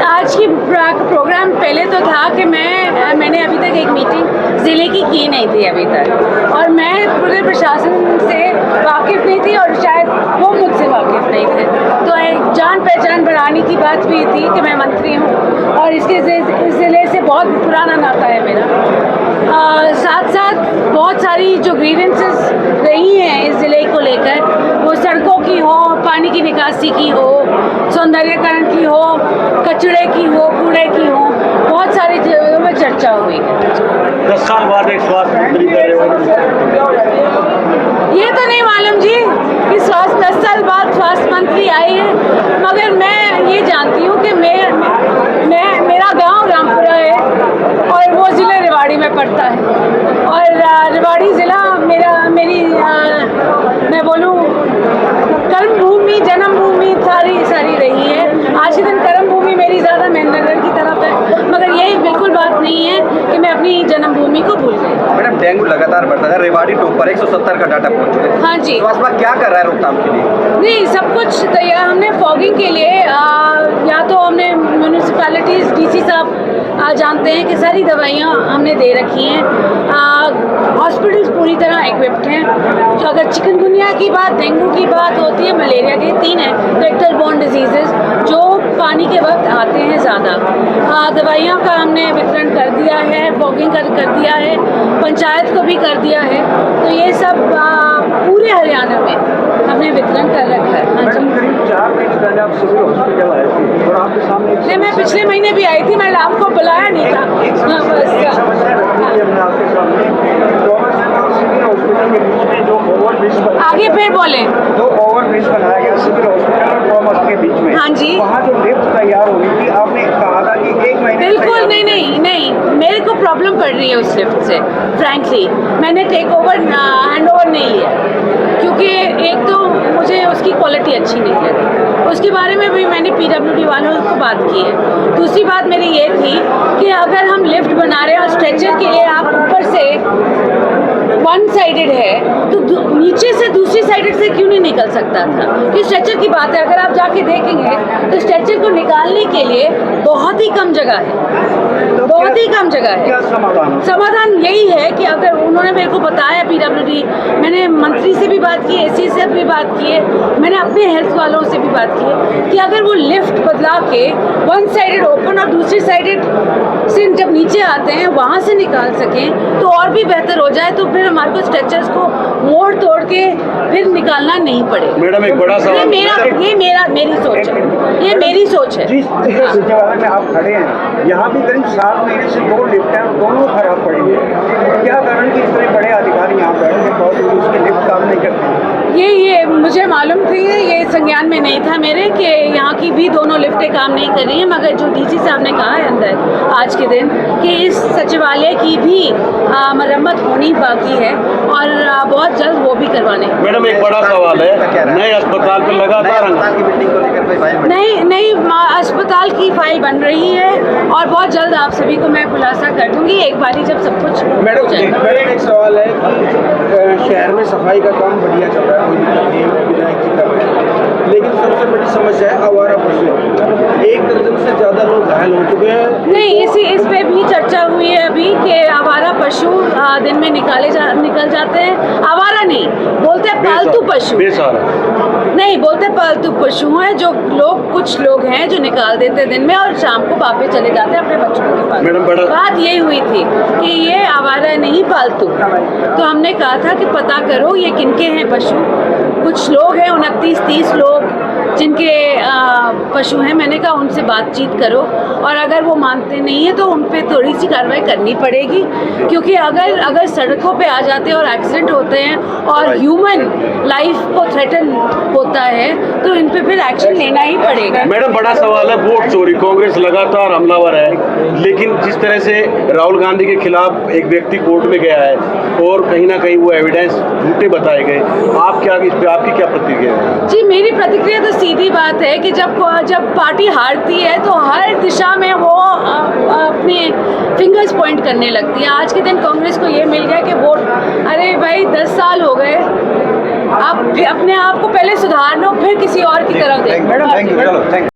आज की प्रोग्राम पहले तो था कि मैंने अभी तक एक मीटिंग ज़िले की नहीं थी अभी तक, और मैं पूरे प्रशासन से वाकिफ़ नहीं थी और शायद वो मुझसे वाकिफ़ नहीं थे। तो एक जान पहचान बढ़ाने की बात भी थी कि मैं मंत्री हूँ और इस ज़िले से बहुत पुराना नाता है मेरा। साथ साथ बहुत सारी जो ग्रीवेंसेस रही हैं इस ज़िले को लेकर, वो सड़कों की हो, पानी की निकासी की हो, सौंदर्यकरण की हो, कचरे की हो, कूड़े की हो, बहुत सारी जगहों में चर्चा हुई है। 10 साल बाद एक स्वास्थ्य मंत्री कर रहे हो, ये तो नहीं मालूम जी कि 10 साल बाद स्वास्थ्य मंत्री आए हैं, मगर मैं ये जानती हूँ कि मेरा गांव रामपुरा है और वो ज़िले रेवाड़ी में पड़ता है, और रेवाड़ी ज़िला मेरी मैं बोलूँ कर्मभूमि, जन्मभूमि सारी रही है। आज के दिन कर्मभूमि मेरी ज़्यादा मेहनगर की तरफ है, मगर ये बिल्कुल बात नहीं है कि मैं अपनी जन्मभूमि को भूल गई। मैडम, डेंगू लगातार बढ़ता है, रेवाड़ी टॉप पर 170 का डाटा पहुंच चुका है। हाँ जी, स्वास्थ्य विभाग क्या कर रहा है रोकथाम के लिए? नहीं, सब कुछ तैयार। हमने फॉगिंग के लिए या तो हमने म्यूनिसिपैलिटीज़ डीसी साहब जानते हैं कि सारी दवाइयाँ हमने दे रखी हैं। हॉस्पिटल्स पूरी तरह इक्विप्ड हैं। तो अगर चिकनगुनिया की बात, डेंगू की बात होती है, मलेरिया के 3 हैं वेक्टर बोर्न डिजीज़ेस जो पानी के वक्त आते हैं ज़्यादा। दवाइयों का हमने वितरण कर दिया है, फॉगिंग कर दिया है, पंचायत को भी कर दिया है। तो ये सब पूरे हरियाणा में हमने वितरण कर रखा है। हाँ जी, करीब 4 महीने पहले आप सिविल हॉस्पिटल आए थे और आपके सामने नहीं, मैं पिछले महीने भी आई थी, मैंने आपको बुलाया नहीं था। हाँ, बस आपके सामने सिविल हॉस्पिटल के बीच में जो ओवरब्रिज आगे फिर बोले। दो ओवरब्रिज बनाया गया सिविल हॉस्पिटल और कॉमर्स के बीच में। हाँ जी, वहाँ जो लिफ्ट तैयार होनी थी, आपने कहा था कि 1 महीने बिल्कुल नहीं, मेरे को प्रॉब्लम पड़ रही है उस लिफ्ट से। फ्रैंकली मैंने हैंड ओवर नहीं लिया, क्योंकि एक तो मुझे उसकी क्वालिटी अच्छी नहीं लगी, उसके बारे में भी मैंने PWD वालों को बात की है। दूसरी बात मेरी ये थी कि अगर हम लिफ्ट बना रहे हैं और स्ट्रेचर के लिए आप ऊपर से वन साइडेड है, तो नीचे से दूसरी साइडेड से क्यों नहीं निकल सकता था? कि स्ट्रेचर की बात है, अगर आप जाके देखेंगे तो स्ट्रेचर को निकालने के लिए बहुत ही कम जगह है, बहुत ही कम जगह है। क्या समाधान यही है कि अगर उन्होंने मेरे को बताया, PWD, मैंने मंत्री से भी बात की, AC से भी बात की है, मैंने अपने हेल्थ वालों से भी बात की है कि अगर वो लिफ्ट बदला के वन साइडेड ओपन और दूसरी साइडेड से जब नीचे आते हैं वहाँ से निकाल सकें तो और भी बेहतर हो जाए, तो फिर हमारे को स्ट्रेचर्स को मोड़ तोड़ के फिर निकालना नहीं पड़े। मैडम, एक बड़ा सवाल, मेरी सोच है। जिस सचिवालय में आप खड़े हैं, यहाँ भी करीब 7 महीने से 2 लिफ्ट हैं, दोनों खराब पड़ी है। क्या कारण कि इतने बड़े अधिकारी यहाँ बैठे हैं, बहुत उसके लिफ्ट काम नहीं करते? ये मुझे मालूम थी, ये संज्ञान में नहीं था मेरे कि यहाँ की भी दोनों लिफ्टें काम नहीं कर रही हैं, मगर जो DC साहब ने कहा है अंदर आज के दिन कि इस सचिवालय की भी मरम्मत होनी बाकी है और बहुत जल्द वो भी करवाने। मैडम, एक बड़ा सवाल है, नए अस्पताल पर लगातार की बिल्डिंग को लेकर कोई फाइल नई अस्पताल की फाइल बन रही है और बहुत जल्द आप सभी को मैं खुलासा कर दूंगी एक बारी जब सब कुछ। मैडम, एक सवाल है कि शहर में सफाई का काम बढ़िया चल रहा है, कोई दिक्कत नहीं है, विधायक जी कर रहे हैं, लेकिन सबसे बड़ी समस्या है आवारा पशु। 1 दर्जन से ज़्यादा लोग घायल हो चुके हैं। नहीं, इस पे भी चर्चा हुई है अभी कि आवारा पशु दिन में निकल जाते हैं। आवारा नहीं बोलते, पालतू पशु नहीं बोलते, पालतू पशु हैं जो कुछ लोग हैं जो निकाल देते हैं दिन में और शाम को वापस चले जाते हैं अपने बच्चों के पास। बात यही हुई थी कि ये आवारा नहीं, पालतू। तो हमने कहा था कि पता करो ये किनके हैं पशु। कुछ लोग हैं, 29-30 लोग जिनके पशु हैं। मैंने कहा उनसे बातचीत करो और अगर वो मानते नहीं है तो उन पे थोड़ी सी कार्रवाई करनी पड़ेगी, क्योंकि अगर सड़कों पे आ जाते हैं और एक्सीडेंट होते हैं और ह्यूमन लाइफ को थ्रेटन होता है तो इन पे फिर एक्शन लेना ही पड़ेगा। मैडम, बड़ा सवाल है वोट चोरी। कांग्रेस लगातार हमलावर है, लेकिन जिस तरह से राहुल गांधी के खिलाफ एक व्यक्ति कोर्ट में गया है और कहीं ना कहीं वो एविडेंस झूठे बताए गए, आपकी क्या प्रतिक्रिया है? जी, मेरी प्रतिक्रिया तो सीधी बात है कि जब पार्टी हारती है तो हर दिशा में वो अपने फिंगर्स पॉइंट करने लगती है। आज के दिन कांग्रेस को ये मिल गया कि वोट, अरे भाई 10 साल हो गए, आप अपने आप को पहले सुधार लो, फिर किसी और की तरफ देखो। Thank you.